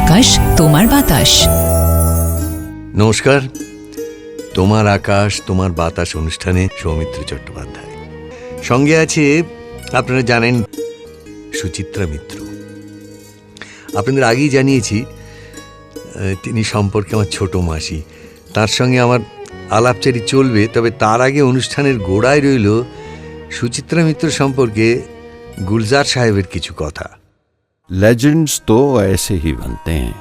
আকাশ তোমার বাতাস। নমস্কার, তোমার আকাশ তোমার বাতাস অনুষ্ঠানে সৌমিত্র চট্টোপাধ্যায় সঙ্গে আছে। আপনারা জানেন সুচিত্রা মিত্র। আপনাদের আগেই জানিয়েছি তিনি সম্পর্কে আমার ছোট মাসি। তার সঙ্গে আমার আলাপচারি চলবে, তবে তার আগে অনুষ্ঠানের গোড়ায় রইল সুচিত্রা মিত্র সম্পর্কে গুলজার সাহেবের কিছু কথা। लेजेंड्स तो ऐसे ही बनते हैं,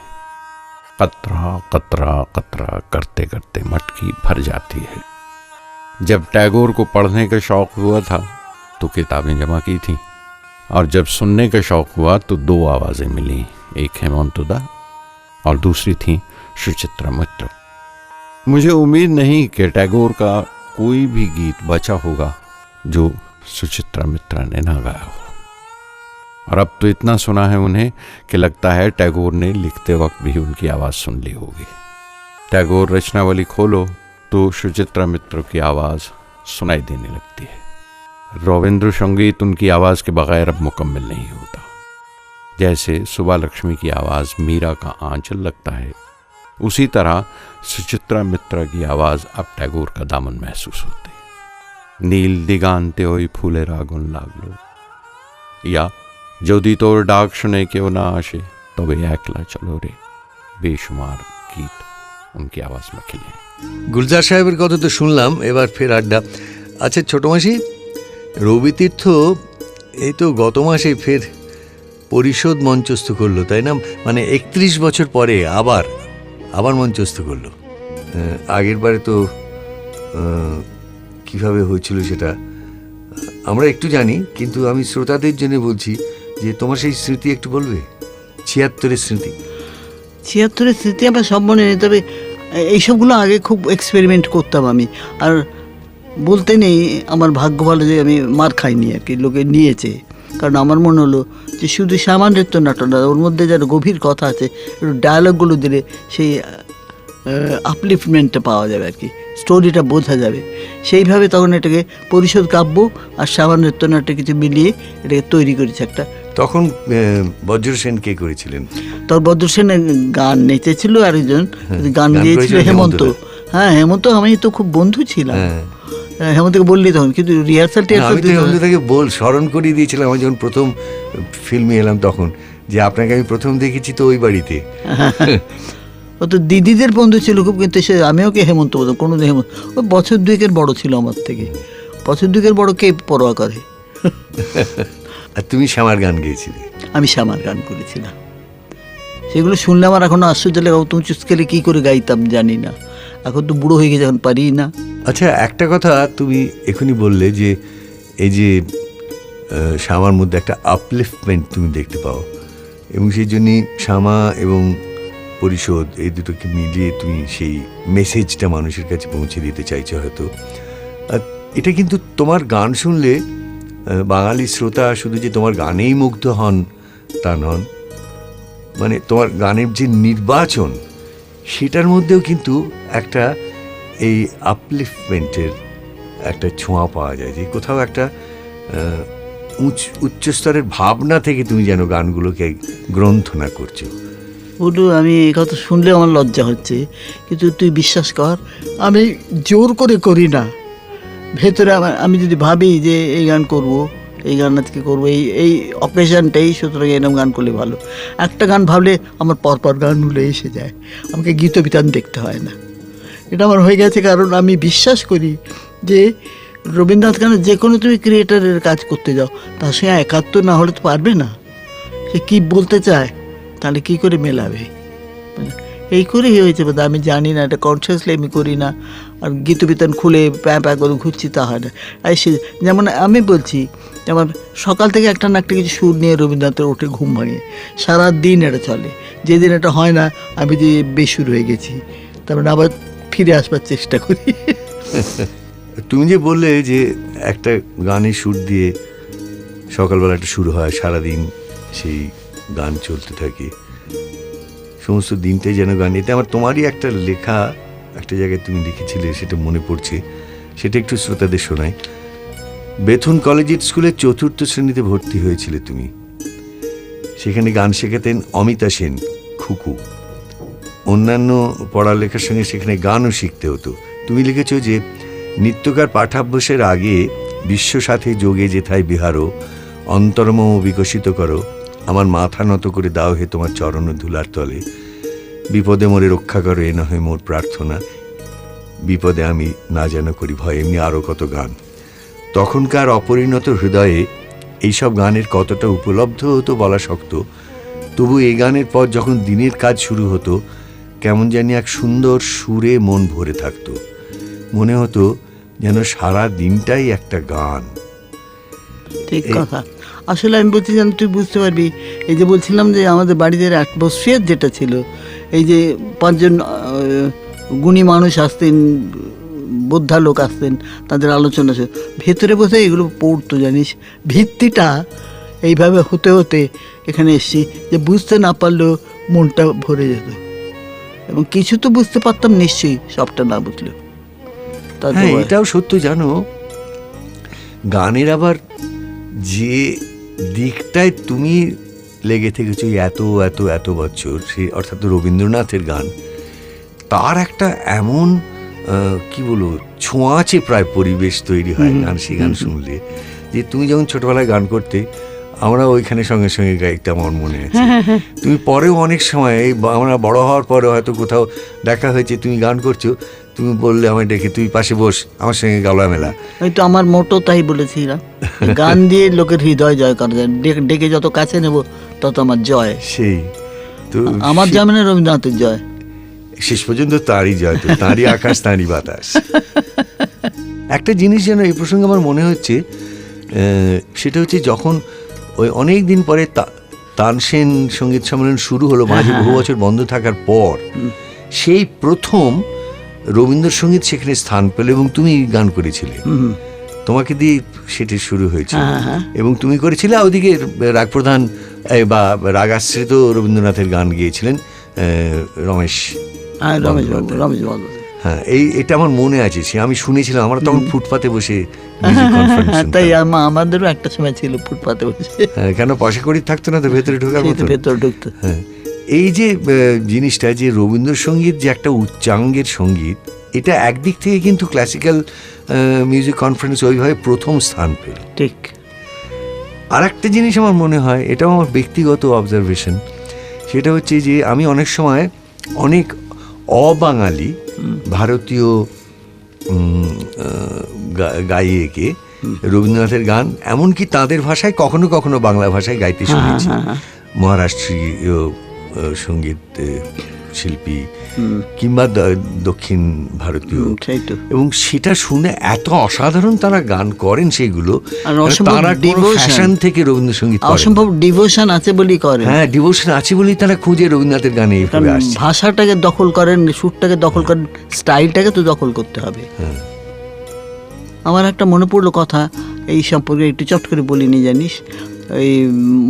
कतरा कतरा कतरा करते करते मटकी भर जाती है। जब टैगोर को पढ़ने का शौक हुआ था तो किताबें जमा की थी, और जब सुनने का शौक हुआ तो दो आवाज़ें मिली, एक हेमंतदा और दूसरी थी सुचित्रा मित्र। मुझे उम्मीद नहीं कि टैगोर का कोई भी गीत बचा होगा जो सुचित्रा मित्र ने ना गाया हो, और अब तो इतना सुना है उन्हें कि लगता है टैगोर ने लिखते वक्त भी उनकी आवाज़ सुन ली होगी। टैगोर रचनावली खोलो तो सुचित्रा मित्र की आवाज़ सुनाई देने लगती है। रविंद्र संगीत उनकी आवाज़ के बगैर अब मुकम्मल नहीं होता। जैसे सुबह लक्ष्मी की आवाज़ मीरा का आंचल लगता है, उसी तरह सुचित्रा मित्र की आवाज़ अब टैगोर का दामन महसूस होती है। নীল দিগান্তে ওই ফুলের আগুন লাগলো, या যদি তোর ডাক শুনে কেউ না আসে তবে একলা চলো রে, বেশুমার গীত উনকি আওয়াজ में खिले। গুলজার সাহেবের কথা তো শুনলাম, এবার ফের আড্ডা। আচ্ছা ছোট মাসি, রবি তীর্থ এই তো গত মাসে ফের পরিশোধ মঞ্চস্থ করলো, তাই না? মানে 31 বছর পরে আবার মঞ্চস্থ করলো। আগের বারে তো কিভাবে হয়েছিল সেটা আমরা একটু জানি, কিন্তু আমি শ্রোতাদের জন্য বলছি যে তোমার সেই স্মৃতি একটু বলবে। 76-এর স্মৃতি। 76-এর স্মৃতি আমার সব মনে নেই, তবে এইসবগুলো আগে খুব এক্সপেরিমেন্ট করতাম আমি। আর বলতে নেই আমার ভাগ্য ভালো যে আমি মার খাইনি আর কি, লোকে নিয়েছে। কারণ আমার মনে হলো যে শুধু সামান্যত্ব নাটক না, ওর মধ্যে যারা গভীর কথা আছে, একটু ডায়ালগগুলো দিলে সেই আপলিফটমেন্টটা পাওয়া যাবে আর কি, স্টোরিটা বোঝা যাবে। সেইভাবে তখন এটাকে পরিশোধ কাব্য আর সামান্যত্ব নাটক কিছু মিলিয়ে এটাকে তৈরি করেছে একটা। তখন বজ্র সেন কে করেছিলেন? তোর বজ্র সেনের গান নেচেছিল, আরেকজন গান গিয়েছিল হেমন্ত। হ্যাঁ, হেমন্ত আমি তো খুব বন্ধু ছিলাম। হেমন্তকে বললি তখন, কিন্তু রিহার্সাল হেমন্তকে স্মরণ করিয়ে দিয়েছিলাম আমি যখন প্রথম ফিল্মে এলাম তখন, যে আপনাকে আমি প্রথম দেখেছি তো ওই বাড়িতে। ও তো দিদিদের বন্ধু ছিল খুব, কিন্তু সে আমি ওকে হেমন্ত বলতাম। কোনো হেমন্ত ওই বছর দুয়েকের বড় ছিল আমার থেকে। বছর দুয়েকের বড় কে পরোয়া করে। আর তুমি শ্যামার গান গেয়েছিলে? আমি শ্যামার গান করেছিলাম। সেগুলো শুনলে আমার এখনো আশ্চর্য লাগে, তুমি চুস্কেলে কী করে গাইতাম জানি না, এখন তো বুড়ো হয়ে গেছে, এখন পারি না। আচ্ছা একটা কথা তুমি এখনই বললে যে এই যে শ্যামার মধ্যে একটা আপলিফটমেন্ট তুমি দেখতে পাও, এবং সেই জন্যই শ্যামা এবং পরিশোধ এই দুটোকে মিলিয়ে তুমি সেই মেসেজটা মানুষের কাছে পৌঁছে দিতে চাইছো হয়তো। এটা কিন্তু তোমার গান শুনলে বাঙালি শ্রোতা শুধু যে তোমার গানেই মুগ্ধ হন তা নন, মানে তোমার গানের যে নির্বাচন সেটার মধ্যেও কিন্তু একটা এই আপলিফটমেন্টের একটা ছোঁয়া পাওয়া যায়, যে কোথাও একটা উচ্চস্তরের ভাবনা থেকে তুমি যেন গানগুলোকে গ্রন্থনা করছো। বলু, আমি এই কথা শুনলে আমার লজ্জা হচ্ছে, কিন্তু তুই বিশ্বাস কর আমি জোর করে করি না। ভেতরে আমি যদি ভাবি যে এই গান করব, এই গান আজকে করবো, এই অকেশনটাই, সুতরাং এরকম গান করলে ভালো। একটা গান ভাবলে আমার পরপর গানগুলো এসে যায়, আমাকে গীতবিতান দেখতে হয় না। এটা আমার হয়ে গেছে, কারণ আমি বিশ্বাস করি যে রবীন্দ্রনাথ গানের যে কোনো তুমি ক্রিয়েটারের কাজ করতে যাও, তার সঙ্গে একাত্ম না হলে তো পারবে না। সে কী বলতে চায় তাহলে কী করে মেলাবে? এই করেই হয়েছে বোধ, আমি জানি না, এটা কনসিয়াসলি আমি করি না। আর গীতবিতান খুলে প্যাঁ প্যাঁ করে ঘুরছি তা হয় না। আর সে যেমন আমি বলছি, যেমন সকাল থেকে একটা না একটা কিছু সুর নিয়ে রবীন্দ্রনাথের ওঠে ঘুম ভাঙে, সারাদিন এটা চলে। যেদিন এটা হয় না আমি যে বেসুর হয়ে গেছি, তারপরে আবার ফিরে আসবার চেষ্টা করি। তুমি যে বললে যে একটা গানের সুর দিয়ে সকালবেলা একটা শুরু হয়, সারাদিন সেই গান চলতে থাকে, সমস্ত দিনটাই যেন গান। এতে আমার তোমারই একটা লেখা একটা জায়গায় তুমি লিখেছিলে, সেটা মনে পড়ছে, সেটা একটু শ্রোতাদের শোনাই। বেথুন কলেজিয়েট স্কুলে 4র্থ শ্রেণীতে ভর্তি হয়েছিলে তুমি। সেখানে গান শেখাতেন অমিতা সেন, খুকু। অন্যান্য পড়ালেখার সঙ্গে সেখানে গানও শিখতে হতো। তুমি লিখেছো যে নিত্যকার পাঠাভ্যাসের আগে বিশ্ব সাথে যোগে যেথায় বিহারো, অন্তর্মম বিকশিত করো, আমার মাথা নত করে দাও হে তোমার চরণ ধুলার তলে, বিপদে মোরে রক্ষা করো এ নহে মোর প্রার্থনা, বিপদে আমি না যেন করি ভয়। এমনি আরও কত গান। তখনকার অপরিণত হৃদয়ে এইসব গানের কতটা উপলব্ধ হতো বলা শক্ত। তবু এই গানের পর যখন দিনের কাজ শুরু হতো, কেমন জানি এক সুন্দর সুরে মন ভরে থাকতো। মনে হতো যেন সারা দিনটাই একটা গান। ঠিক কথা। আসলে আমি বলছি যেন তুই বুঝতে পারবি, এই যে বলছিলাম যে আমাদের বাড়িতে অ্যাটমসফিয়ার যেটা ছিল, এই যে 5 জন গুণী মানুষ আসতেন, বোদ্ধা লোক আসতেন, তাদের আলোচনা ছিল, ভেতরে বসে এগুলো পড়তো জানিস। ভিত্তিটা এইভাবে হতে হতে এখানে এসছি যে বুঝতে না পারলেও মনটা ভরে যেত, এবং কিছু তো বুঝতে পারতাম নিশ্চয়ই, সবটা না বুঝলেও। হ্যাঁ, এটাও সত্য জানো, গানের আবার যে দিকটায় তুমি লেগে থেকেছো এত এত এত বছর, সে অর্থাৎ রবীন্দ্রনাথের গান, তার একটা এমন কি বলবো ছোঁয়াচে প্রায় পরিবেশ তৈরি হয় গান, সেই গান শুনলে, যে তুমি যখন ছোটবেলায় গান করতে, আমরা ওইখানে সঙ্গে সঙ্গে গাইতে আমার মনে আছে। তুমি পরেও অনেক সময় আমরা বড় হওয়ার পরে হয়তো কোথাও দেখা হয়েছে, তুমি গান করছো, তুমি বললে আমায় ডেকে তুই পাশে বস, আমার সঙ্গে গলা মেলা। ওই তো আমার মোটো তাই বলেছিলাম, গান দিয়ে লোকের হৃদয় জয় করা যায়, ডেকে যত কাছে নেব তত আমার জয়। সেই তো আমার জামিনে রবীন্দ্রনাথের জয়, শেষ পর্যন্ত তারই জয়, তো তারই আকাশ তারই বাতাস। একটা জিনিস যেন এই প্রসঙ্গে আমার মনে হচ্ছে, সেটা হচ্ছে যখন ওই অনেক দিন পরে তানসেন সঙ্গীত সম্মেলন শুরু হলো, মাঝে বহু বছর বন্ধ থাকার পর, সেই প্রথম রবীন্দ্রসঙ্গীত সেখানে স্থান পেল এবং তুমি গান করেছিলে। তোমাকে দিয়ে সেটি শুরু হয়েছিল এবং তুমি করেছিলে। ওদিকে রাগ প্রধান বা রাগাশ্রিত রবীন্দ্রনাথের গান গিয়েছিলেন রমেশ। হ্যাঁ, এটা আমার মনে আছে, সে আমি শুনেছিলাম। আমরা তখন ফুটপাতে বসে তাই আমাদেরও একটা সময় ছিল ফুটপাতে বসে। হ্যাঁ, কেন পয়সা কড়ি থাকতো না তো ভেতরে ঢোকার মতো, ভেতরে ঢুকতো। হ্যাঁ, এই যে জিনিসটা, যে রবীন্দ্রসঙ্গীত যে একটা উচ্চাঙ্গের সঙ্গীত, এটা একদিক থেকে কিন্তু ক্লাসিক্যাল মিউজিক কনফারেন্স ওইভাবে প্রথম স্থান পেল। ঠিক। আর একটা জিনিস আমার মনে হয়, এটাও আমার ব্যক্তিগত অবজারভেশন, সেটা হচ্ছে যে আমি অনেক সময় অনেক অবাঙালি ভারতীয় গায়িকাকে রবীন্দ্রনাথের গান এমনকি তাদের ভাষায় কখনো কখনো বাংলা ভাষায় গাইতে শুনেছি। মহারাষ্ট্রীয় সঙ্গীত শিল্পী কিংবা দক্ষিণ ভারতীয়, এবং সেটা শুনে এত অসাধারণ তারা গান করেন, সেগুলো তারা ফ্যাশন থেকে রবীন্দ্রসঙ্গীত অসম্ভব ডিভোশন আছে বলেই করেন। হ্যাঁ, ডিভোশন আছে বলেই তারা খুঁজে রবীন্দ্রনাথের গানে এইভাবে আসছে। ভাষাটাকে দখল করেন, সুরটাকে দখল করেন, স্টাইলটাকে তো দখল করতে হবে। আমার একটা মনে পড়লো কথা এই সম্পর্কে, একটু চট করে বলিনি জানিস। এই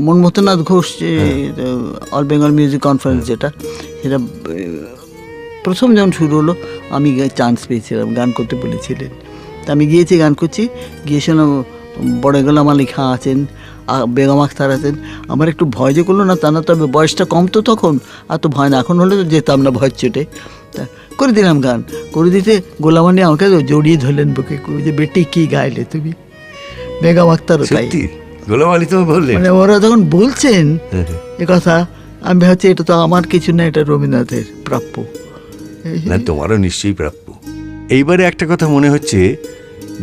Manmathanath Ghosh all Bengal music conference, যেটা সেটা প্রথম যখন শুরু হলো, আমি চান্স পেয়েছিলাম, গান করতে বলেছিলেন। তা আমি গিয়েছি, গান করছি, গিয়ে শোনো বড় গোলাম আলী খাঁ আছেন, বেগম আখতার আছেন। আমার একটু ভয় যে করলো না তা না, তবে বয়সটা কম তো তখন, আর তো ভয় না। এখন হলে তো যেতাম না ভয় চোটে। তা করে দিলাম, গান করে দিতে গোলাম আলী আমাকে জড়িয়ে ধরলেন বুকে, যে বেটি কি গাইলে তুমি। বেগম আখতারও তাই। গোলাম আলী তো বললেন, মানে ওরা যখন বলছেন এ কথা, আমি ভাবছি এটা তো আমার কিছু না, এটা রবীন্দ্রনাথের প্রাপ্য। না, তোমারও নিশ্চয়ই প্রাপ্য। এইবারে একটা কথা মনে হচ্ছে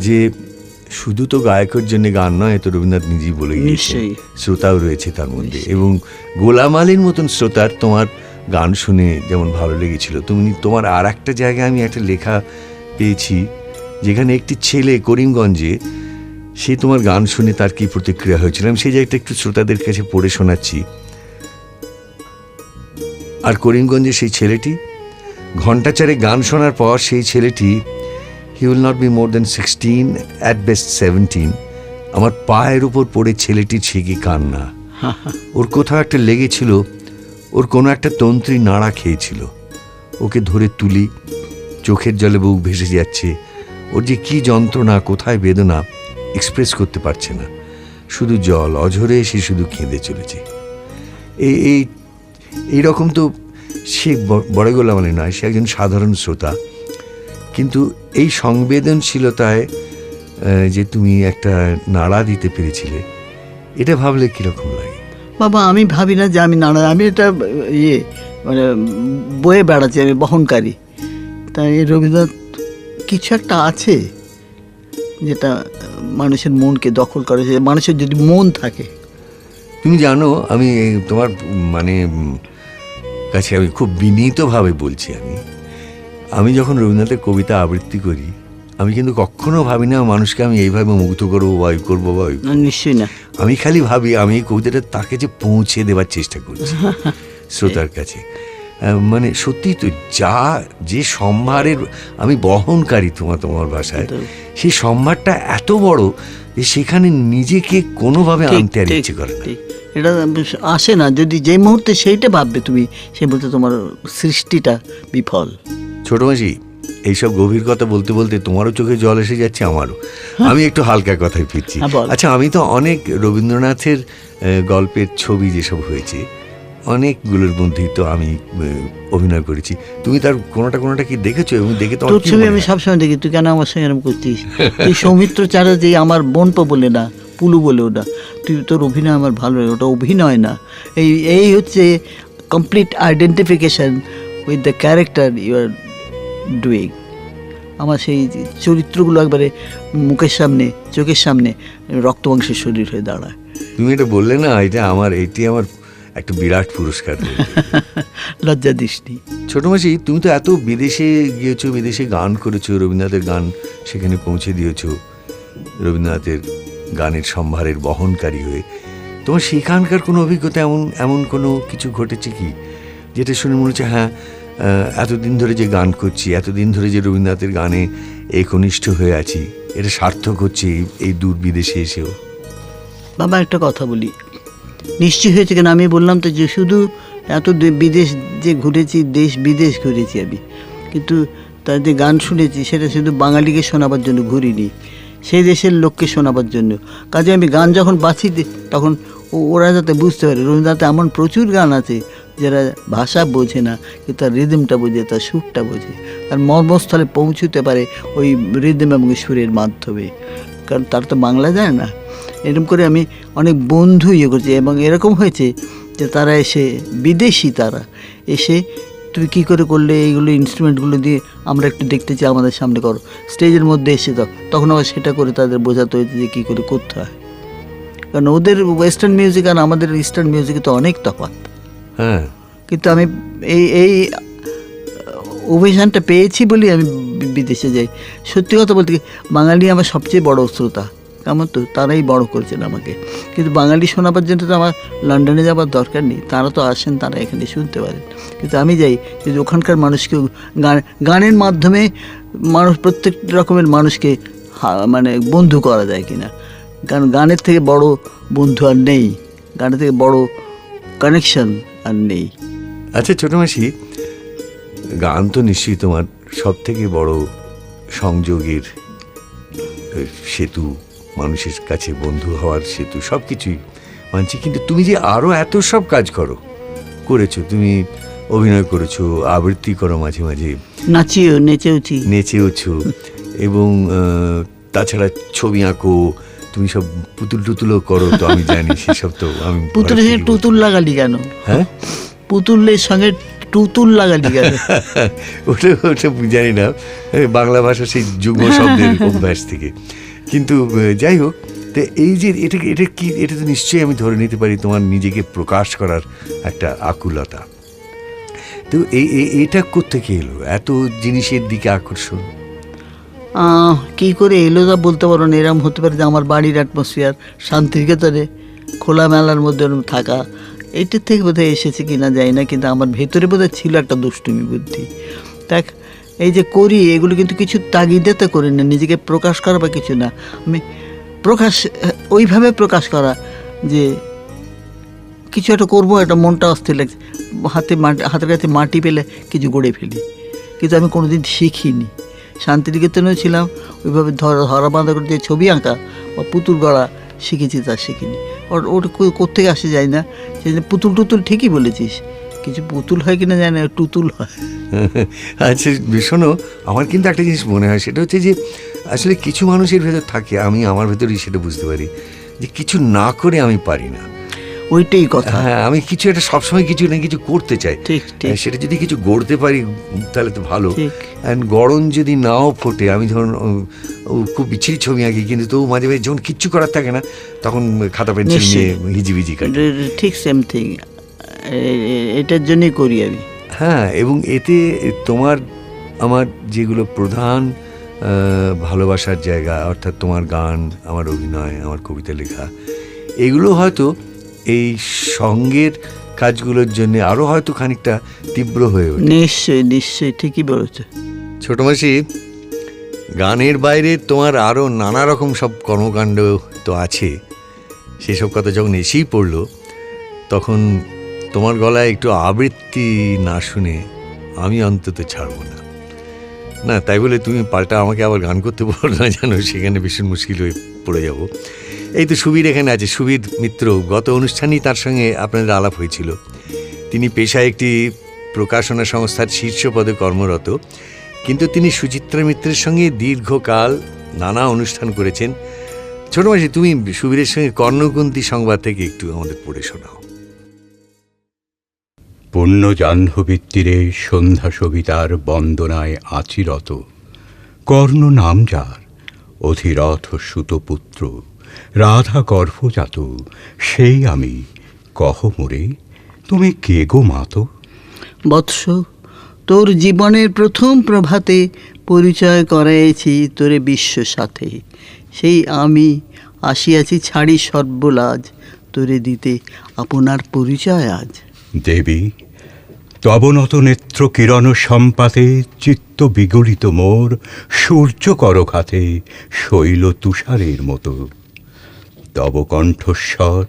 যে শুধু তো গায়কের জন্য গান নয়, তো রবীন্দ্রনাথ নিজেই বলে গিয়েছেন, শ্রোতাও রয়েছে তার মধ্যে। এবং গোলাম আলীর মতন শ্রোতার তোমার গান শুনে যেমন ভালো লেগেছিল, তোমার আর একটা জায়গায় আমি একটা লেখা পেয়েছি, যেখানে একটি ছেলে করিমগঞ্জে, সে তোমার গান শুনে তার কি প্রতিক্রিয়া হয়েছিল, আমি সেই জায়গাটা একটু শ্রোতাদের কাছে পড়ে শোনাচ্ছি। আর করিমগঞ্জে সেই ছেলেটি ঘণ্টা চারে গান শোনার পর, সেই ছেলেটি, he will not be more than 16, at best 17, আমার পায়ের উপর পড়ে ছেলেটির ছেঁকে কান্না। ওর কোথাও একটা লেগেছিল, ওর কোনো একটা তন্ত্রী নাড়া খেয়েছিল। ওকে ধরে তুলি, চোখের জলে বুক ভেসে যাচ্ছে। ওর যে কি যন্ত্রণা, কোথায় বেদনা, এক্সপ্রেস করতে পারছে না, শুধু জল অঝরে, সে শুধু কেঁদে চলেছে। এইরকম তো সে বড় গোলা মানে নয়, সে একজন সাধারণ শ্রোতা, কিন্তু এই সংবেদনশীলতায় যে তুমি একটা নাড়া দিতে পেরেছিলে, এটা ভাবলে কীরকম লাগে? বাবা, আমি ভাবি না যে আমি নানা, আমি এটা মানে বয়ে বেড়াচ্ছি, আমি বহনকারী। তাই রবীন্দ্রনাথ কিছু একটা আছে যেটা মানুষের মনকে দখল করে, যে মানুষের যদি মন থাকে। তুমি জানো, আমি তোমার মানে কাছে আমি খুব বিনীতভাবে বলছি, আমি যখন রবীন্দ্রনাথের কবিতা আবৃত্তি করি, আমি কিন্তু কখনো ভাবি না মানুষকে আমি এইভাবে মুগ্ধ করবো বা করবো বা। নিশ্চয়ই না। আমি খালি ভাবি আমি এই কবিতাটা তাকে যে পৌঁছে দেওয়ার চেষ্টা করছি শ্রোতার কাছে। মানে সত্যি তো, যে সম্ভারের আমি বহনকারী তোমার ভাষায়, সেই সম্ভারটা এত বড় যে সেখানে নিজেকে কোনোভাবে আনতে আর ইচ্ছে করে না। এটা আসে না, যদি যে মুহূর্তে সেইটা ভাববে তুমি, সেই মুহূর্তে তোমার সৃষ্টিটা বিফল। ছোট মাসি, এইসব গভীর কথা বলতে বলতে তোমারও চোখে জল এসে যাচ্ছে, আমারও। আমি একটু হালকা কথায় ফিরছি। আচ্ছা, আমি তো অনেক রবীন্দ্রনাথের গল্পের ছবি যেসব হয়েছে, অনেকগুলোর মধ্যেই তো আমি অভিনয় করেছি। তুমি তার কোনোটা কি দেখেছো? এবং দেখে তো তোর ছবি আমি সবসময় দেখি। তুই কেন আমার সঙ্গে এরকম করছিস? তুই সৌমিত্র চারা যে আমার বোনপো বলে না, পুলু বলে ওটা, তুই তোর অভিনয় আমার ভালো লাগে। ওটা অভিনয় না, এই হচ্ছে complete identification with the character you are doing. আমার সেই চরিত্রগুলো একবারে মুখের সামনে, চোখের সামনে রক্ত মাংসের শরীর হয়ে দাঁড়ায়। তুমি এটা বললে না, এটি আমার একটা বিরাট পুরস্কার। লজ্জা দিসনি। ছোট মাসি, তুমি তো এত বিদেশে গিয়েছো, বিদেশে গান করেছো, রবীন্দ্রনাথের গান সেখানে পৌঁছে দিয়েছো, রবীন্দ্রনাথের গানের সম্ভারের বহনকারী হয়ে। তোমার সেখানকার কোনো অভিজ্ঞতা, এমন কোনো কিছু ঘটেছে কি যেটা শুনে মনে হচ্ছে হ্যাঁ, এতদিন ধরে যে গান করছি, এতদিন ধরে যে রবীন্দ্রনাথের গানে একনিষ্ঠ হয়ে আছি, এটা সার্থক হচ্ছে এই দূর বিদেশে এসেও? বাবা, একটা কথা বলি, নিশ্চয় হয়েছে। কেন, আমি বললাম তো যে শুধু এত বিদেশ যে ঘুরেছি, দেশ বিদেশ ঘুরেছি আমি, কিন্তু তার যে গান শুনেছি সেটা শুধু বাঙালিকে শোনাবার জন্য ঘুরিনি, সেই দেশের লোককে শোনাবার জন্য। কাজে আমি গান যখন বাছি, তখন ওরা যাতে বুঝতে পারে রবীন্দ্রনাথ এমন প্রচুর গান আছে যারা ভাষা বোঝে না, কিন্তু তার রিদমটা বোঝে, তার সুরটা বোঝে, তার মর্মস্থলে পৌঁছতে পারে ওই রিদম এবং সুরের মাধ্যমে, কারণ তার তো বাংলা যায় না। এরকম করে আমি অনেক বন্ধু করছি, এবং এরকম হয়েছে যে তারা এসে, বিদেশি তারা এসে, তুমি কী করে করলে এইগুলো, ইনস্ট্রুমেন্টগুলো দিয়ে আমরা একটু দেখতে চাই, আমাদের সামনে করো। স্টেজের মধ্যে এসে তখন আবার সেটা করে তাদের বোঝাতে হয়েছে যে কী করে করতে হয়, কারণ ওদের ওয়েস্টার্ন মিউজিক আর আমাদের ইস্টার্ন মিউজিকে তো অনেক তফাৎ। হ্যাঁ, কিন্তু আমি এই অভিযানটা পেয়েছি বলি আমি বিদেশে যাই। সত্যি কথা বলতে কি, বাঙালি আমার সবচেয়ে বড় শ্রোতা, কেমন তো, তারাই বড় করেছেন আমাকে। কিন্তু বাঙালি শোনাবার জন্য তো আমার লন্ডনে যাবার দরকার নেই, তারা তো আসেন, তারা এখানে শুনতে পারেন। কিন্তু আমি যাই যদি ওখানকার মানুষকে গানের মাধ্যমে মানুষ, প্রত্যেক রকমের মানুষকে মানে বন্ধু করা যায় কিনা, কারণ গানের থেকে বড় বন্ধু আর নেই, গানের থেকে বড় কানেকশন আর নেই। আচ্ছা ছোট মাসি, গান তো নিশ্চয়ই তোমার সব থেকে বড় সংযোগের সেতু, মানুষের কাছে বন্ধু হওয়ার সেতু, সব কিছুই মানছি। কিন্তু তুমি যে আরও এত সব কাজ করেছো, তুমি অভিনয় করেছো, আবৃত্তি করো, মাঝে মাঝে নেচেওছো, এবং তাছাড়া ছবি আঁকো, তুমি সব পুতুল টুতুলও করো, তো আমি জানি সেসব। তো আমি পুতুলের সঙ্গে টুতুল লাগালি কেন? হ্যাঁ, পুতুলের সঙ্গে টুতুল লাগালি কেন? ওটা জানি না, বাংলা ভাষা সেই যুগ্ম শব্দের অভ্যাস থেকে। কিন্তু যাই হোক, তো এই যে এটা তো নিশ্চয়ই আমি ধরে নিতে পারি তোমার নিজেকে প্রকাশ করার একটা আকুলতা। তো এটা কোত্থেকে এলো, এত জিনিসের দিকে আকর্ষণ? কী করে এলো তা বলতে পারো না। এরকম হতে পারে যে আমার বাড়ির অ্যাটমসফিয়ার, শান্তিনিকেতনে খোলামেলার মধ্যে থাকা, এইটার থেকে বোধহয় এসেছে কি না জানি না, কিন্তু আমার ভেতরে বোধহয় ছিল একটা দুষ্টুমি বুদ্ধি। দেখ, এই যে করি এগুলো কিন্তু কিছু তাগিদেতে করি না, নিজেকে প্রকাশ করা বা কিছু না। আমি ওইভাবে প্রকাশ করা যে কিছু একটা করবো, একটা মনটা অস্থির লাগছে, হাতের কাছে মাটি পেলে কিছু গড়ে ফেলি, কিন্তু আমি কোনোদিন শিখিনি। শান্তিনিকেতনেও ছিলাম, ওইভাবে ধরা বাঁধা করে দিয়ে ছবি আঁকা বা পুতুল গড়া শিখেছি, তা শিখিনি। ওটা কোত্থেকে আসে যায় না। সেই পুতুল টুতুল ঠিকই বলেছিস, কিছু পুতুল হয় কিনা জানি না, টুতুল হয়। আচ্ছা শোনো, আমার কিন্তু একটা জিনিস মনে হয়, সেটা হচ্ছে যে আসলে কিছু মানুষের ভেতর থাকে, আমি আমার ভেতরেই সেটা বুঝতে পারি, যে কিছু না করে আমি পারি না। ওইটাই কথা। হ্যাঁ, আমি কিছু একটা সবসময় কিছু না কিছু করতে চাই। ঠিক ঠিক সেটা যদি কিছু গড়তে পারি তাহলে তো ভালো। ঠিক। অ্যান্ড গড়ন যদি নাও ফোটে, আমি ধরুন খুব বিচ্ছিরি ছবি আঁকি, কিন্তু তবু মাঝে মাঝে যখন কিচ্ছু করার থাকে না, তখন খাতা পেন্সিল নিয়ে হিজিবিজি কাটি। ঠিক সেম থিং, এটার জন্যই করি আমি। হ্যাঁ, এবং এতে তোমার আমার যেগুলো প্রধান ভালোবাসার জায়গা, অর্থাৎ তোমার গান, আমার অভিনয়, আমার কবিতা লেখা, এগুলো হয়তো এই সঙ্গের কাজগুলোর জন্য আরও হয়তো খানিকটা তীব্র হয়ে ওঠে। নিশ্চয়ই নিশ্চয়ই, ঠিকই বলেছে। ছোট মাসি, গানের বাইরে তোমার আরও নানা রকম সব কর্মকাণ্ড তো আছে, সেসব কথা যখন এসেই পড়লো, তখন তোমার গলায় একটু আবৃত্তি না শুনে আমি অন্তত ছাড়বো না। না তাই বলে তুমি পাল্টা আমাকে আবার গান করতে বলো না, জানো, সেখানে ভীষণ মুশকিল হয়ে পড়ে যাব। এই তো সুবীর এখানে আছে, সুবীর মিত্র, গত অনুষ্ঠানেই তার সঙ্গে আপনাদের আলাপ হয়েছিল। তিনি পেশায় একটি প্রকাশনা সংস্থার শীর্ষ পদে কর্মরত, কিন্তু তিনি সুচিত্রা মিত্রের সঙ্গে দীর্ঘকাল নানা অনুষ্ঠান করেছেন। ছোট মাসি, তুমি সুবীরের সঙ্গে কর্ণকুন্তী সংবাদ থেকে একটু আমাদের পড়ে শোনাও। পুণ্য জাহ্নবীর তীরে সন্ধ্যা সবিতার বন্দনায় আচিরত, কর্ণ নাম যার, অধিরথ সুতপুত্র, রাধা গর্ভজাত, সেই আমি, কহ মোরে তুমি কে গো মাতো? বৎস, তোর জীবনের প্রথম প্রভাতে পরিচয় করাইছি তোরে বিশ্ব সাথে, সেই আমি আসিয়াছি ছাড়ি সর্বলাজ, তোরে দিতে আপনার পরিচয় আজ। দেবী, তবনত নেত্র কিরণ সম্পাতে চিত্ত বিগলিত মোর, সূর্য করখাতে শৈল তুষারের মতো। তব কণ্ঠস্বর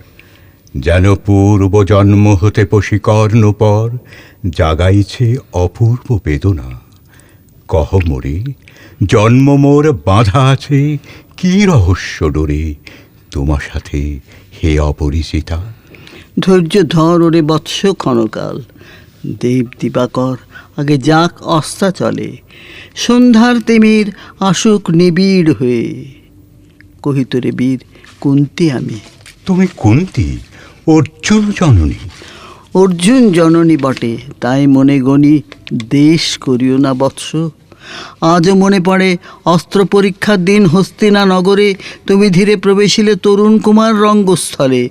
যেন পূর্ব জন্ম হতে পশিকর্ণ পর, জাগাইছে অপূর্ব বেদনা। কহ মোরে, জন্ম মোর বাঁধা আছে কি রহস্য ডোরে, তোমার সাথে হে অপরিচিতা? ধৈর্য ধর ওরে বৎস ক্ষণকাল, দেব দিবাকর আগে যাক অস্তাচলে, সন্ধ্যার তেমির আসুক নিবিড় হয়ে, কহিতরে বীর কুন্তি আমি। তুমি কুন্তি, অর্জুন জননী? অর্জুন জননী বটে, তাই মনে গণি দেশ করিও না বৎস। আজও মনে পড়ে অস্ত্র পরীক্ষার দিন হস্তিনা নগরে তুমি ধীরে প্রবেশিলে তরুণ কুমার রঙ্গস্থলে,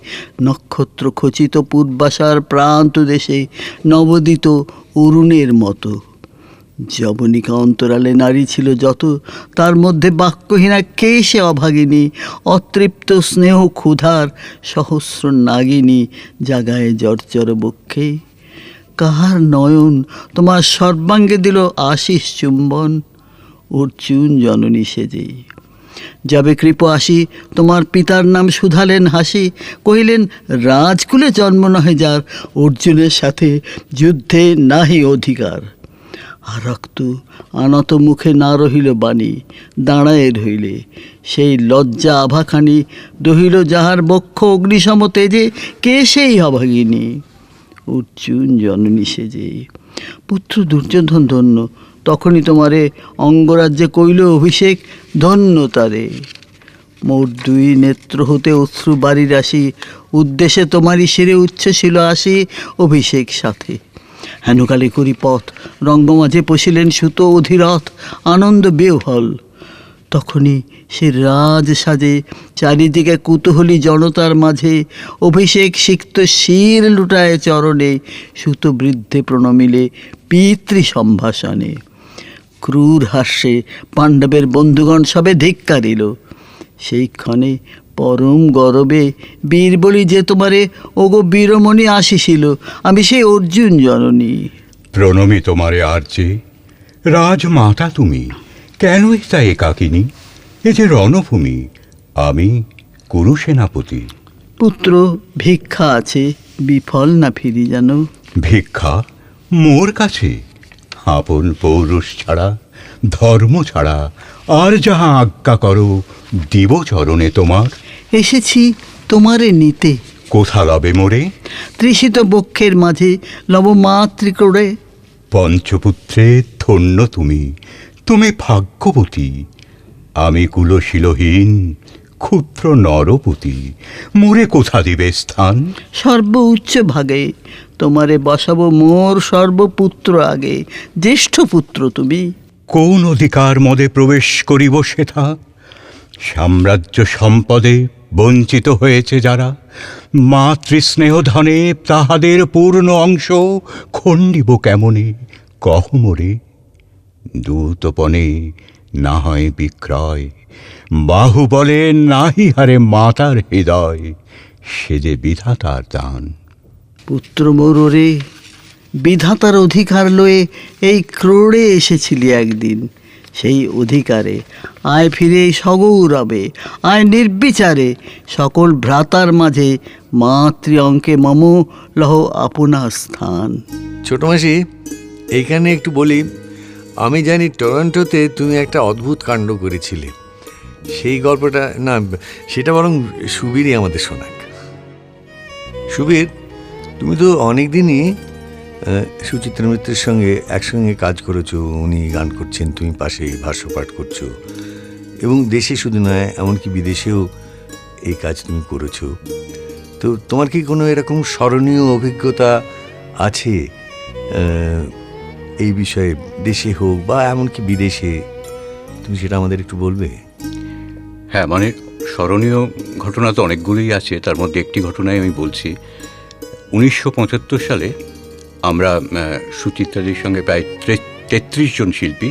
নক্ষত্র খচিত পূর্বাশার প্রান্ত দেশে নবদিত অরুণের মতো। যবনিকা অন্তরালে নারী ছিল যত, তার মধ্যে বাক্যহীনা কে সে অভাগিনী, অতৃপ্ত স্নেহ ক্ষুধার সহস্র নাগিনী জাগায় জর্জর বক্ষে। কাহার নয়ন তোমার সর্বাঙ্গে দিল আশিস চুম্বন, অর্জুন জননী সেজেই। যাবে কৃপ আসি তোমার পিতার নাম শুধালেন হাসি, কহিলেন রাজকুলে জন্ম নহে যার, অর্জুনের সাথে যুদ্ধে নাহি অধিকার। আর রক্ত আনত মুখে না রহিল বাণী, দাঁড়ায় রইলে সেই লজ্জা আভাখানি, দহিল যাহার বক্ষ অগ্নিসম তেজে, কে সেই অভাগিনী? অর্জুন জননী সেজে। পুত্র দুর্যোধন ধন্য, তখনই তোমারে অঙ্গরাজ্যে কইল অভিষেক, ধন্য তারে। মোর দুই নেত্র হতে অশ্রু বাড়ির আসি, উদ্দেশ্যে তোমারই শিরে উচ্ছ্বসিল আসি অভিষেক সাথে। হেনকালে করি পথ, রঙ্গমাঝে পশিলেন সুত অধিরথ, আনন্দ বেহল। তখনই সে রাজ সাজে, চারিদিকে কুতূহলী জনতার মাঝে, অভিষেক সিক্ত শির লুটায় চরণে, সুত বৃদ্ধে প্রণমিলে পিতৃ সম্ভাষণে। ক্রূর হাস্যে পাণ্ডবের বন্ধুগণ সবে ধিক্কারিল, সেই ক্ষণে পরম গরবে বীর বলি যে তোমারে ওগো বীরমণি আসিছিল, আমি সেই অর্জুন জননী। প্রণমী তোমারে আর্যে, রাজমাতা তুমি, কেনই তা একাকিনী? এ যে রণভূমি, আমি কুরু সেনাপতি। পুত্র ভিক্ষা আছে, বিফল না ফিরি জানো। ভিক্ষা মোর কাছে? আপন পৌরুষ ছাড়া, ধর্ম ছাড়া আর যাহা আজ্ঞা করো দিব চরণে তোমার। এসেছি তোমারে নিতে। কোথা লবে মোরে? তৃষিত বক্ষের মাঝে নবমাতৃক্রোড়ে। পঞ্চপুত্রে ধন্য তুমি, তুমি ভাগ্যবতী। আমি কুলশীলহীন ক্ষুদ্র নরপতি, মোরে কোথা দিবে স্থান? সর্ব উচ্চ ভাগে তোমারে বসাবো মোর সর্বপুত্র আগে। জ্যেষ্ঠ পুত্র তুমি। কোন অধিকার মদে প্রবেশ করিব সেথা? সাম্রাজ্য সম্পদে বঞ্চিত হয়েছে যারা, মাতৃস্নেহ ধনে তাহাদের পূর্ণ অংশ খণ্ডিব কেমনে কহ মোরে? দূতপনে না হয় বিক্রয়, বাহুবলে নাহি হারে মাতার হৃদয়, সে যে বিধাতার দান। পুত্র মোরে, বিধাতার অধিকার লয়ে এই ক্রোড়ে এসেছিলি একদিন। সেই অধিকারে আয় ফিরে সগৌরবে, আয় নির্বিচারে। সকল ভ্রাতার মাঝে মাতৃ অঙ্কে মম লহ আপনা স্থান। ছোট মাসি, এইখানে একটু বলি, আমি জানি টরন্টোতে তুমি একটা অদ্ভুত কাণ্ড করেছিলে। সেই গল্পটা না, সেটা বরং সুবীরই আমাদের শোনাক। সুবীর, তুমি তো অনেক দিনই সুচিত্রা মিত্রের সঙ্গে একসঙ্গে কাজ করেছো। উনি গান করছেন, তুমি পাশে ভাষ্যপাঠ করছো, এবং দেশে শুধু নয় এমনকি বিদেশেও এই কাজ তুমি করেছো। তো তোমার কি কোনো এরকম স্মরণীয় অভিজ্ঞতা আছে এই বিষয়ে, দেশে হোক বা এমনকি বিদেশে? তুমি সেটা আমাদের একটু বলবে? হ্যাঁ, মানে স্মরণীয় ঘটনা তো অনেকগুলোই আছে, তার মধ্যে একটি ঘটনাই আমি বলছি। 1975 সালে আমরা সুচিত্রাদির সঙ্গে প্রায় 33 জন শিল্পী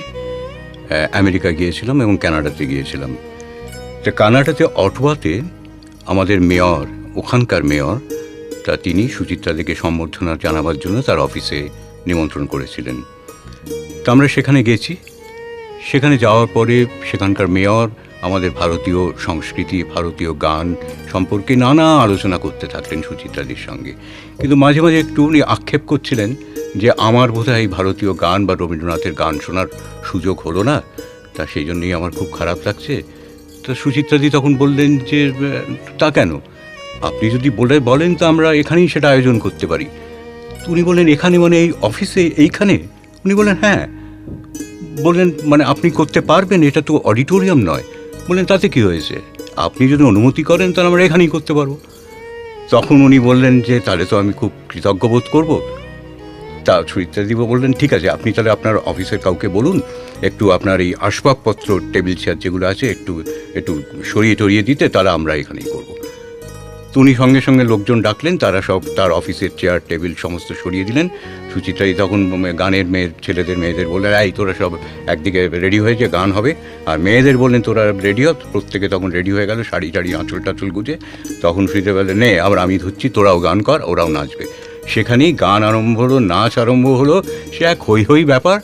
আমেরিকা গিয়েছিলাম এবং কানাডাতে গিয়েছিলাম। তো কানাডাতে অটোয়াতে আমাদের মেয়র, ওখানকার মেয়র, তা তিনি সুচিত্রাদিকে সম্বর্ধনা জানাবার জন্য তার অফিসে নিমন্ত্রণ করেছিলেন। তো আমরা সেখানে গেছি। সেখানে যাওয়ার পরে সেখানকার মেয়র আমাদের ভারতীয় সংস্কৃতি, ভারতীয় গান সম্পর্কে নানা আলোচনা করতে থাকলেন সুচিত্রাদির সঙ্গে। কিন্তু মাঝে মাঝে একটু উনি আক্ষেপ করছিলেন যে আমার বোধহয় এই ভারতীয় গান বা রবীন্দ্রনাথের গান শোনার সুযোগ হলো না, তা সেই জন্যই আমার খুব খারাপ লাগছে। তো সুচিত্রাদি তখন বললেন যে তা কেন, আপনি যদি বলেন তো আমরা এখানেই সেটা আয়োজন করতে পারি। উনি বললেন এখানে মানে এই অফিসে এইখানে? উনি বললেন হ্যাঁ। বললেন মানে আপনি করতে পারবেন? এটা তো অডিটোরিয়াম নয়। বললেন তাতে কি হয়েছে, আপনি যদি অনুমতি করেন তাহলে আমরা এখানেই করতে পারবো। তখন উনি বললেন যে তাহলে তো আমি খুব কৃতজ্ঞ বোধ করবো। তা সুচিত্রাদি বললেন ঠিক আছে, আপনি তাহলে আপনার অফিসের কাউকে বলুন একটু আপনার এই আসবাবপত্র, টেবিল চেয়ার যেগুলো আছে একটু একটু সরিয়ে টরিয়ে দিতে, তাহলে আমরা এখানেই করবো। উনি সঙ্গে সঙ্গে লোকজন ডাকলেন, তারা সব তার অফিসের চেয়ার টেবিল সমস্ত সরিয়ে দিলেন। সুচিত্রাদি তখন গানের মেয়েদের বললেন এই তোরা সব একদিকে রেডি হয়েছে, গান হবে। আর মেয়েদের বললেন তোরা রেডি হ। প্রত্যেকে তখন রেডি হয়ে গেল, শাড়ি টাড়ি আঁচল টাচল গুজে। তখন সুচিত্রা বললেন নে আবার আমি ধরছি, তোরাও গান কর, ওরাও নাচবে। সেখানেই গান আরম্ভ হলো, নাচ আরম্ভ হলো। সে এক হৈ হৈ ব্যাপার।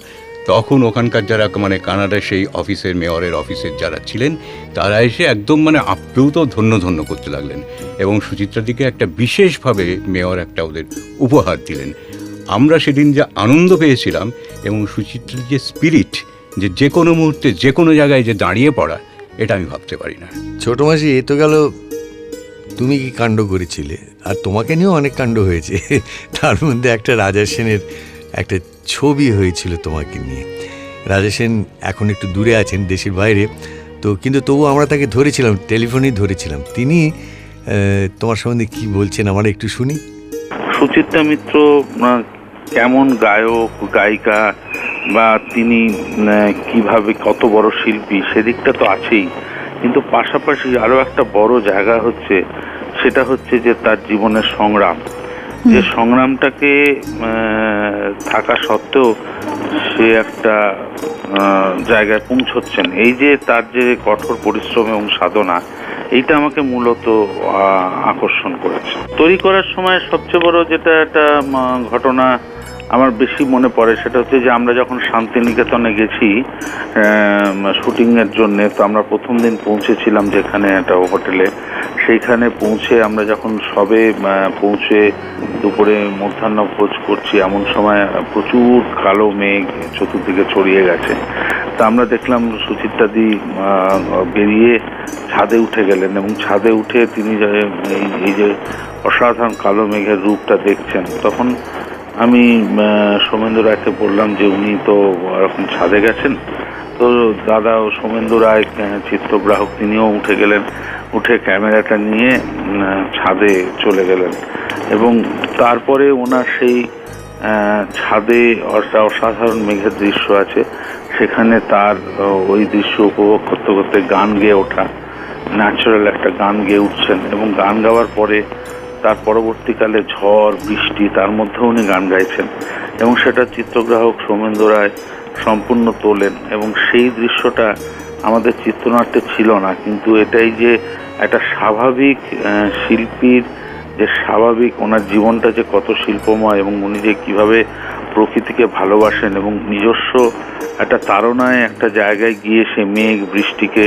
তখন ওখানকার যারা মানে কানাডার সেই অফিসের মেয়রের অফিসের যারা ছিলেন তারা এসে একদম মানে আপ্লুত ধন্য করতে লাগলেন এবং সুচিত্রাদিকে একটা বিশেষভাবে মেয়র একটা ওদের উপহার দিলেন। আমরা সেদিন যে আনন্দ পেয়েছিলাম এবং সুচিত্রার যে স্পিরিট, যে কোনো মুহূর্তে যে কোনো জায়গায় যে দাঁড়িয়ে পড়া, এটা আমি ভাবতে পারি না। ছোট মাসি, এ তো গেল তুমি কি কাণ্ড করেছিলে, আর তোমাকে নিয়েও অনেক কাণ্ড হয়েছে। তার মধ্যে একটা রাজা সেনের একটা ছবি হয়েছিল তোমাকে নিয়ে। রাজা সেন এখন একটু দূরে আছেন, দেশের বাইরে, তো কিন্তু তবু আমরা তাকে ধরেছিলাম, টেলিফোনেই ধরেছিলাম। তিনি তোমার সম্বন্ধে কি বলছেন আমরা একটু শুনি। সুচিত্রা মিত্র কেমন গায়ক, গায়িকা, বা তিনি কিভাবে কত বড় শিল্পী, সেদিকটা তো আছেই, কিন্তু পাশাপাশি আরো একটা বড় জায়গা হচ্ছে, সেটা হচ্ছে যে তার জীবনের সংগ্রাম। যে সংগ্রামটাকে থাকা সত্ত্বেও সে একটা জায়গায় পৌঁছচ্ছেন, এই যে তার যে কঠোর পরিশ্রম এবং সাধনা, এইটা আমাকে মূলত আকর্ষণ করেছে। তৈরি করার সময় সবচেয়ে বড় যেটা একটা ঘটনা আমার বেশি মনে পড়ে, সেটা হচ্ছে যে আমরা যখন শান্তিনিকেতনে গেছি শুটিংয়ের জন্য, তো আমরা প্রথম দিন পৌঁছেছিলাম যেখানে একটা হোটেলে। সেইখানে পৌঁছে আমরা যখন সবে পৌঁছে দুপুরে মধ্যাহ্ন ভোজ করছি, এমন সময় প্রচুর কালো মেঘ চতুর্দিকে ছড়িয়ে গেছে। তা আমরা দেখলাম সুচিত্রাদি বেরিয়ে ছাদে উঠে গেলেন, এবং ছাদে উঠে তিনি এই যে অসাধারণ কালো মেঘের রূপটা দেখছেন, তখন আমি সৌমেন্দ্র রায়কে বললাম যে উনি তো এরকম ছাদে গেছেন। তো দাদা ও সৌমেন্দ্র রায় চিত্রগ্রাহক, তিনিও উঠে গেলেন, উঠে ক্যামেরাটা নিয়ে ছাদে চলে গেলেন, এবং তারপরে ওনার সেই ছাদে অসাধারণ মেঘের দৃশ্য আছে, সেখানে তার ওই দৃশ্য উপভোগ করতে করতে গান গেয়ে ওঠা, ন্যাচারাল একটা গান গেয়ে উঠছেন, এবং গান গাওয়ার পরে তার পরবর্তীকালে ঝড় বৃষ্টি তার মধ্যেও উনি গান গাইছেন, এবং সেটা চিত্রগ্রাহক সৌমেন্দ্র রায় সম্পূর্ণ তোলেন। এবং সেই দৃশ্যটা আমাদের চিত্রনাট্যে ছিল না, কিন্তু এটাই যে একটা স্বাভাবিক শিল্পীর যে স্বাভাবিক ওনার জীবনটা যে কত শিল্পময়, এবং উনি যে কিভাবে প্রকৃতিকে ভালোবাসেন এবং নিজস্ব একটা তাড়নায় একটা জায়গায় গিয়ে সে মেঘ বৃষ্টিকে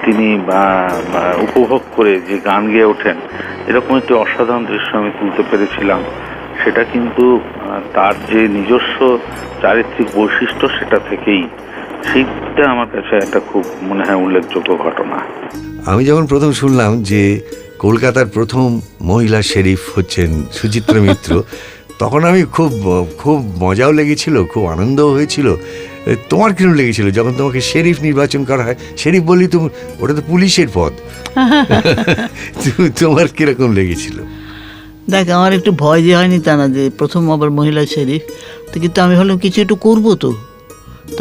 তিনি উপভোগ করে যে গান গেয়ে ওঠেন, এরকম একটি অসাধারণ দৃশ্য আমি তুলতে পেরেছিলাম। সেটা কিন্তু তার যে নিজস্ব চারিত্রিক বৈশিষ্ট্য সেটা থেকেই, সেইটা আমার কাছে একটা খুব মনে হয় উল্লেখযোগ্য ঘটনা। আমি যখন প্রথম শুনলাম যে কলকাতার প্রথম মহিলা শেরিফ হচ্ছেন সুচিত্রা মিত্র, তখন আমি খুব খুব মজাও লেগেছিল, খুব আনন্দও হয়েছিল। তোমার কিরকম লেগেছিল যখন তোমাকে শেরিফ নির্বাচন করা হয়? শেরিফ বললি তুমি, ওটা তো পুলিশের পদ। তোমার কিরকম লেগেছিল? দেখ, আমার একটু ভয় যে হয়নি তা না, যে প্রথম আবার মহিলা শেরিফ, তো কিন্তু আমি ভাবলাম কিছু একটু করবো, তো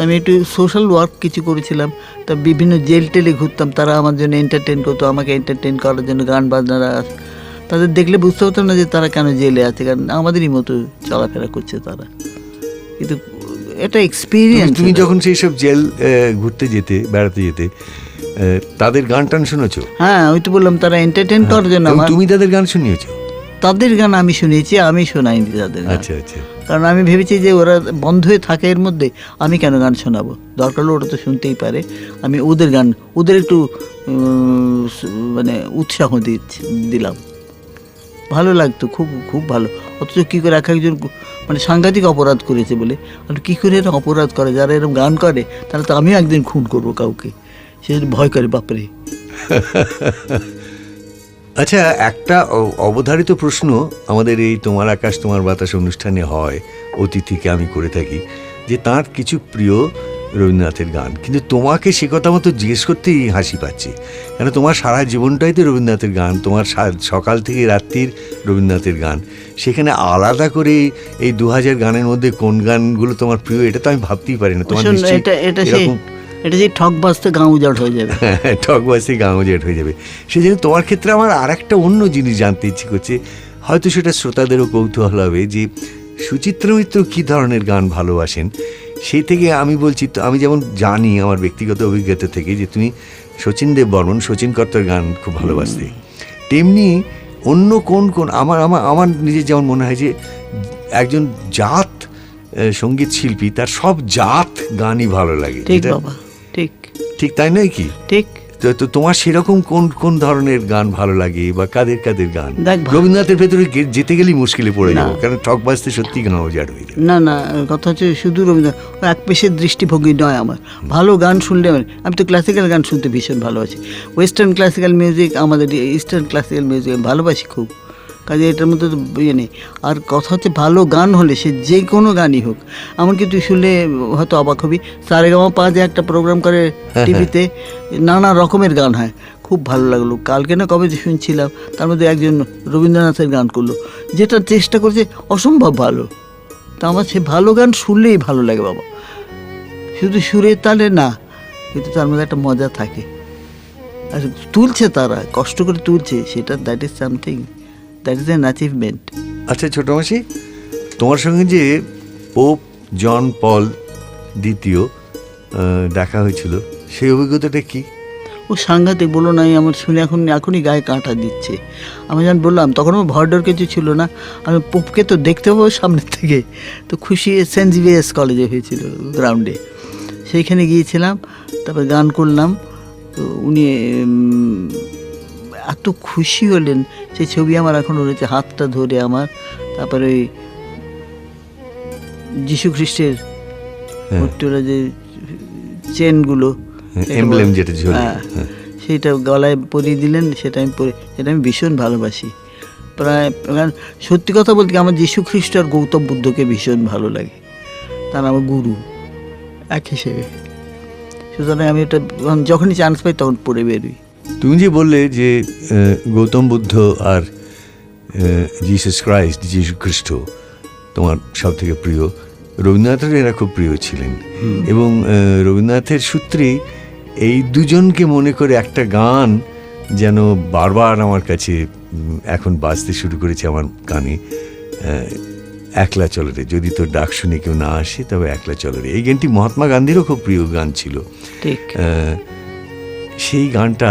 আমি একটু সোশ্যাল ওয়ার্ক কিছু করেছিলাম। তা বিভিন্ন জেল টেলে ঘুরতাম, তারা আমার জন্য এন্টারটেন করতো, আমাকে এন্টারটেন করার জন্য গান বাজনারা, তাদের দেখলে বুঝতে হতো না যে তারা কেন জেলে আছে, কারণ আমাদেরই মতো চলাফেরা করছে তারা। কিন্তু এটা এক্সপিরিয়েন্স। তুমি যখন সেই সব জেল ঘুরতে যেতে, বেড়াতে যেতে, তাদের গান টান শুনেছো? হ্যাঁ, ওই তো বললাম, তারা এন্টারটেন করার জন্য। তুমি তাদের গান শুনিয়েছো? তাদের গান আমি শুনেছি, আমি শোনাইনি তাদের গান। আচ্ছা আচ্ছা। কারণ আমি ভেবেছি যে ওরা বন্ধ হয়ে থাকে এর মধ্যে, আমি কেন গান শোনাবো, দরকার হলে ওরা তো শুনতেই পারে, আমি ওদের গান, ওদের একটু মানে উৎসাহ দিলাম, ভালো লাগতো, খুব খুব ভালো। অথচ কী করে এক একজন মানে সাংঘাতিক অপরাধ করেছে বলে, আর কী করে এরা অপরাধ করে, যারা এরকম গান করে তাহলে তো আমিও একদিন খুন করবো কাউকে, সে ভয় করে বাপরে। আচ্ছা, একটা অবধারিত প্রশ্ন আমাদের এই তোমার আকাশ তোমার বাতাস অনুষ্ঠানে হয়, অতিথিকে আমি করে থাকি, যে তার কিছু প্রিয় রবীন্দ্রনাথের গান, কিন্তু তোমাকে সে কথা মতো জিজ্ঞেস করতেই হাসি পাচ্ছে, কেন তোমার সারা জীবনটাই তো রবীন্দ্রনাথের গান, তোমার সকাল থেকে রাত্রির রবীন্দ্রনাথের গান, সেখানে আলাদা করে এই 2000 গানের মধ্যে কোন গানগুলো তোমার প্রিয়, এটা তো আমি ভাবতেই পারি না। তোমার এটা যে ঠক বাজতে গাঁ উজাড় হয়ে যাবে। ঠক বাজতে গাঁ উজাড় হয়ে যাবে। সেই জন্য তোমার ক্ষেত্রে আমার আর একটা অন্য জিনিস জানতে ইচ্ছে করছে, হয়তো সেটা শ্রোতাদেরও কৌতূহল হবে, যে সুচিত্রা মিত্র কী ধরনের গান ভালোবাসেন। সেই থেকে আমি বলছি, তো আমি যেমন জানি আমার ব্যক্তিগত অভিজ্ঞতা থেকে যে তুমি শচীন দেব বর্মন, শচীন কর্তার গান খুব ভালোবাসতে, তেমনি অন্য কোন কোন আমার আমার আমার নিজের যেমন মনে হয় যে একজন জাত সঙ্গীত শিল্পী, তার সব জাত গানই ভালো লাগে। ঠিক বাবা, ঠিক ঠিক, তাই নয় কি? ঠিক। তো তোমার সেরকম কোন কোন ধরনের গান ভালো লাগে, বা কাদের কাদের গান? দেখ, রবীন্দ্রনাথের ভেতরে যেতে গেলেই মুশকিলে পড়ে যাবো, কারণ ঠক বাজতে সত্যি গান উজাড় হয়ে যাবে। না না, কথা হচ্ছে শুধু রবীন্দ্রনাথ এক পেশের দৃষ্টিভঙ্গি নয় আমার। ভালো গান শুনলে আমি তো ক্লাসিক্যাল গান শুনতে ভীষণ ভালোবাসি, ওয়েস্টার্ন ক্লাসিক্যাল মিউজিক, আমাদের ইস্টার্ন ক্লাসিক্যাল মিউজিক আমি ভালোবাসি খুব, কাজে এটার মধ্যে তো ইয়ে নেই। আর কথা হচ্ছে ভালো গান হলে সে যে কোনো গানই হোক, এমনকি তুই শুনলে হয়তো অবাক হবি, সারেগামা যে একটা প্রোগ্রাম করে টিভিতে, নানা রকমের গান হয়, খুব ভালো লাগলো। কালকে না কবে যে শুনছিলাম, তার মধ্যে একজন রবীন্দ্রনাথের গান করলো, যেটা চেষ্টা করছে অসম্ভব ভালো। তা আমার সে ভালো গান শুনলেই ভালো লাগে বাবা, শুধু সুরে তালে না, কিন্তু তার মধ্যে একটা মজা থাকে, আর তুলছে তারা, কষ্ট করে তুলছে, সেটা that is something, that is an achievement. আচ্ছা ছোট মাসি, তোমার সঙ্গে যে পোপ জন পল দ্বিতীয় দেখা হয়েছিল, সেই অভিজ্ঞতাটা কি? ও সাংঘাতিক, বলো নাই, আমার শুনে এখনই গায়ে কাঁটা দিচ্ছে। আমি যখন বললাম, তখন আমার ভয় ডর কিছু ছিল না, আমি পোপকে তো দেখতে পাবো সামনের থেকে, তো খুশি। সেন্ট জেভিয়ার্স কলেজে হয়েছিল গ্রাউন্ডে, সেইখানে গিয়েছিলাম, তারপর গান করলাম, তো উনি এত খুশি হলেন, সেই ছবি আমার এখনও রয়েছে, হাতটা ধরে আমার, তারপরে ওই যীশু খ্রিস্টের মূর্তিটা যে চেনগুলো, এমব্লেম যেটা ঝোলে, হ্যাঁ, সেটা গলায় পরিয়ে দিলেন, সেটা আমি ভীষণ ভালোবাসি। প্রায় কারণ সত্যি কথা বলতে কি, আমার যীশু খ্রিস্ট আর গৌতম বুদ্ধকে ভীষণ ভালো লাগে, তারা আমার গুরু এক হিসেবে। সুতরাং আমি এটা যখনই চান্স পাই তখন পড়ে বেরোই। তুমি যে বললে যে গৌতম বুদ্ধ আর জিসাস ক্রাইস্ট, যীশু খ্রিস্ট তোমার সব থেকে প্রিয়, রবীন্দ্রনাথের এরা খুব প্রিয় ছিলেন, এবং রবীন্দ্রনাথের সূত্রে এই দুজনকে মনে করে একটা গান যেন বারবার আমার কাছে এখন বাজতে শুরু করেছে আমার কানে, একলা চলো রে, যদি তোর ডাক শুনে কেউ না আসে তবে একলা চলো রে। এই গানটি মহাত্মা গান্ধীরও খুব প্রিয় গান ছিল। ঠিক। সেই গানটা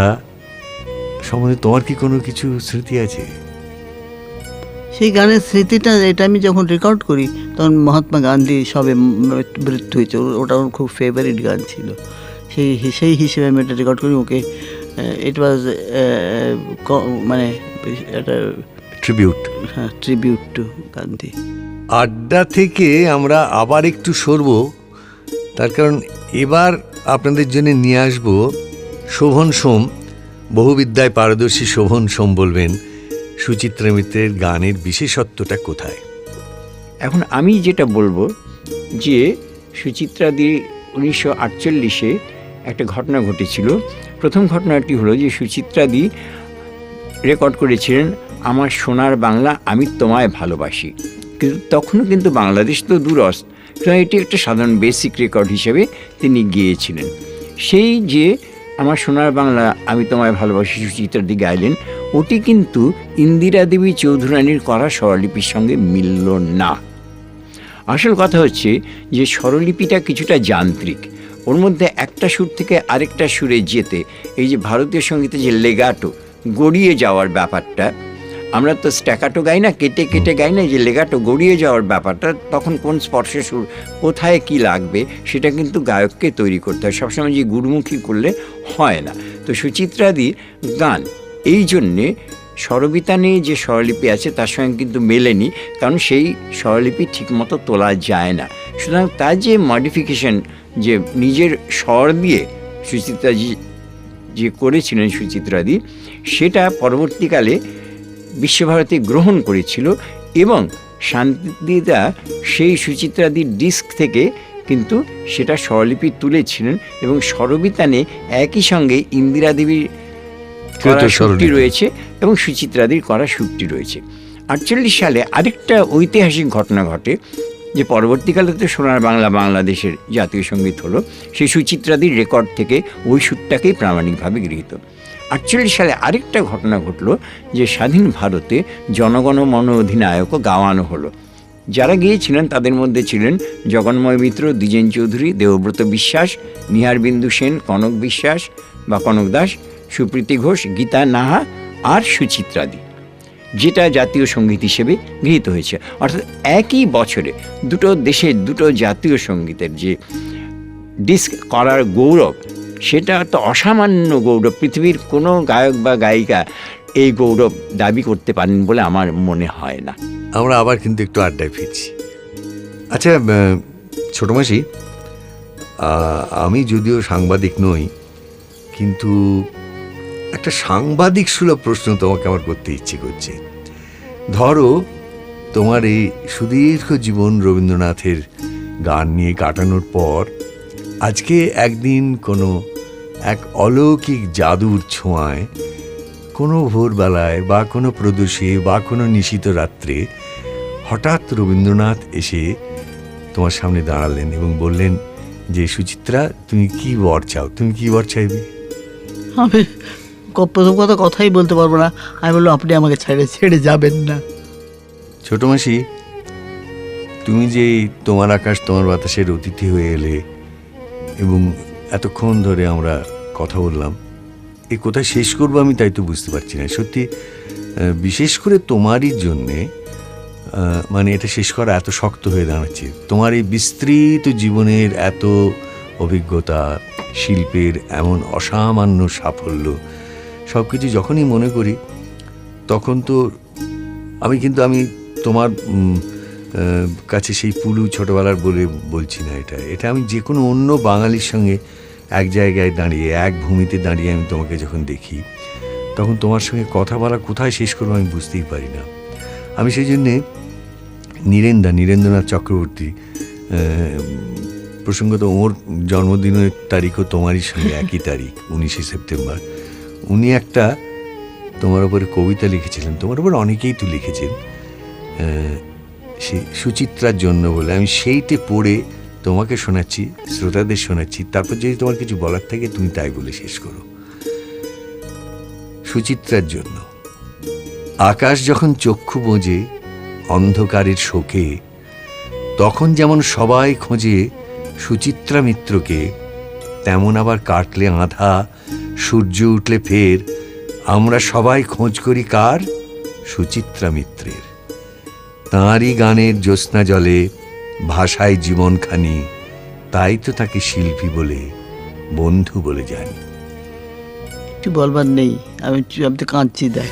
সম্বন্ধে তোমার কি কোনো কিছু স্মৃতি আছে? সেই গানের স্মৃতিটা, এটা আমি যখন রেকর্ড করি তখন মহাত্মা গান্ধী সবে মৃত্যু হয়েছে, ওটা ওর খুব ফেভারিট গান ছিল। সেই হিসেবে আমি এটা রেকর্ড করি ওকে। ইট ওয়াজ মানে একটা ট্রিবিউট। হ্যাঁ, ট্রিবিউট টু গান্ধী। আড্ডা থেকে আমরা আবার একটু সরব, তার কারণ এবার আপনাদের জন্য নিয়ে আসবো শোভন সোম। বহুবিদ্যায় পারদর্শী শোভন সোম বলবেন সুচিত্রা মিত্রের গানের বিশেষত্বটা কোথায়। এখন আমি যেটা বলবো যে সুচিত্রাদি 1948-এ একটা ঘটনা ঘটেছিল। প্রথম ঘটনাটি হলো যে সুচিত্রাদি রেকর্ড করেছিলেন আমার সোনার বাংলা আমি তোমায় ভালোবাসি, কিন্তু তখনও কিন্তু বাংলাদেশ তো দূরস্থ, সুতরাং এটি একটা সাধারণ বেসিক রেকর্ড হিসেবে তিনি গিয়েছিলেন। সেই যে আমার সোনার বাংলা আমি তোমায় ভালোবাসি সুচিত্রাদি গাইলেন, ওটি কিন্তু ইন্দিরা দেবী চৌধুরানীর করা স্বরলিপির সঙ্গে মিলল না। আসল কথা হচ্ছে যে স্বরলিপিটা কিছুটা যান্ত্রিক, ওর মধ্যে একটা সুর থেকে আরেকটা সুরে যেতে এই যে ভারতীয় সঙ্গীতে যে লেগাটো, গড়িয়ে যাওয়ার ব্যাপারটা, আমরা তো স্ট্যাকাটো গাই না, কেটে কেটে গাই না, যে লেগাটো গড়িয়ে যাওয়ার ব্যাপারটা, তখন কোন স্পর্শে সুর কোথায় কি লাগবে সেটা কিন্তু গায়ককে তৈরি করতে হয়, সবসময় যে গুরুমুখী করলে হয় না। তো সুচিত্রাদি গান এই জন্যে স্বরবিতানে যে স্বরলিপি আছে তার সঙ্গে কিন্তু মেলেনি, কারণ সেই স্বরলিপি ঠিকমতো তোলা যায় না। সুতরাং তার যে মডিফিকেশন, যে নিজের স্বর দিয়ে সুচিত্রাজি যে করেছিলেন সুচিত্রাদি, সেটা পরবর্তীকালে বিশ্বভারতী গ্রহণ করেছিল, এবং শান্তিদা সেই সুচিত্রাদির ডিস্ক থেকে কিন্তু সেটা স্বরলিপি তুলেছিলেন, এবং স্বরবিতানে একই সঙ্গে ইন্দিরা দেবীর করা সুরটি রয়েছে এবং সুচিত্রাদির করা সুরটি রয়েছে। 48 সালে আরেকটা ঐতিহাসিক ঘটনা ঘটে, যে পরবর্তীকালে তো সোনার বাংলা বাংলাদেশের জাতীয় সঙ্গীত হলো, সেই সুচিত্রাদির রেকর্ড থেকে ওই সুরটাকেই প্রামাণিকভাবে গৃহীত। 48 সালে আরেকটা ঘটনা ঘটলো, যে স্বাধীন ভারতে জনগণ মন অধিনায়কও গাওয়ানো হলো। যারা গিয়েছিলেন তাদের মধ্যে ছিলেন জগন্ময় মিত্র, দ্বিজেন চৌধুরী, দেবব্রত বিশ্বাস, নিহার বিন্দু সেন, কনক বিশ্বাস বা কনক দাস, সুপ্রীতি ঘোষ, গীতা নাহা আর সুচিত্রাদি, যেটা জাতীয় সঙ্গীত হিসেবে গৃহীত হয়েছে। অর্থাৎ একই বছরে দুটো দেশের দুটো জাতীয় সঙ্গীতের যে ডিস্ক করার গৌরব, সেটা তো অসামান্য গৌরব। পৃথিবীর কোনো গায়ক বা গায়িকা এই গৌরব দাবি করতে পারেন বলে আমার মনে হয় না। আমরা আবার কিন্তু একটু আড্ডায় ফিরছি। আচ্ছা ছোট মাসি, আমি যদিও সাংবাদিক নই, কিন্তু একটা সাংবাদিক সুলভ প্রশ্ন তোমাকে আমার করতে ইচ্ছে করছে। ধরো তোমার এই সুদীর্ঘ জীবন রবীন্দ্রনাথের গান নিয়ে কাটানোর পর আজকে একদিন কোনো এক অলৌকিক জাদুর ছোঁয়ায় কোনো ভোরবেলায় বা কোনো প্রদোষে বা কোনো নিশীত রাত্রে হঠাৎ রবীন্দ্রনাথ এসে তোমার সামনে দাঁড়ালেন এবং বললেন যে সুচিত্রা, তুমি কি বর চাও, তুমি কি বর চাইবে? আমি প্রথম কথাই বলতে পারবো না। আমি বললাম আপনি আমাকে ছেড়ে যাবেন না। ছোট মাসি, তুমি যে তোমার আকাশ তোমার বাতাসের অতিথি হয়ে এলে এবং এতক্ষণ ধরে আমরা কথা বললাম, এই কোথায় শেষ করবো আমি তাই তো বুঝতে পারছি না। সত্যি বিশেষ করে তোমারই জন্যে মানে এটা শেষ করা এত শক্ত হয়ে দাঁড়াচ্ছে। তোমার এই বিস্তৃত জীবনের এত অভিজ্ঞতা, শিল্পের এমন অসামান্য সাফল্য, সব কিছু যখনই মনে করি তখন তো আমি তোমার কাছে সেই পুলু ছোটোবেলার বলে বলছি না, এটা আমি যে কোনো অন্য বাঙালির সঙ্গে এক জায়গায় দাঁড়িয়ে, এক ভূমিতে দাঁড়িয়ে আমি তোমাকে যখন দেখি, তখন তোমার সঙ্গে কথা বলা কোথায় শেষ করবো আমি বুঝতেই পারি না। আমি সেই জন্যে নীরেন্দ্রনাথ চক্রবর্তী, প্রসঙ্গত ওর জন্মদিনের তারিখও তোমারই সঙ্গে একই তারিখ, 19শে সেপ্টেম্বর। উনি একটা তোমার উপরে কবিতা লিখেছিলেন, তোমার উপর অনেকেই তো লিখেছেন, সে সুচিত্রার জন্য বলে। আমি সেইটে পড়ে তোমাকে শোনাচ্ছি, শ্রোতাদের শোনাচ্ছি, তারপর যদি তোমার কিছু বলার থাকে তুমি তাই বলে শেষ করো। সুচিত্রার জন্য। আকাশ যখন চক্ষু বোঝে অন্ধকারের শোকে, তখন যেমন সবাই খোঁজে সুচিত্রা মিত্রকে, তেমন আবার কাটলে আধা, সূর্য উঠলে ফের আমরা সবাই খোঁজ করি কার? সুচিত্রা মিত্রের। তাঁরই গানের জ্যোৎস্না জলে ভাষায় জীবনখানি, তাই তো তাকে শিল্পী বলে, বন্ধু বলে জানি। কিছু বলবার নেই, আমি তো কাঁদছি, দেখ।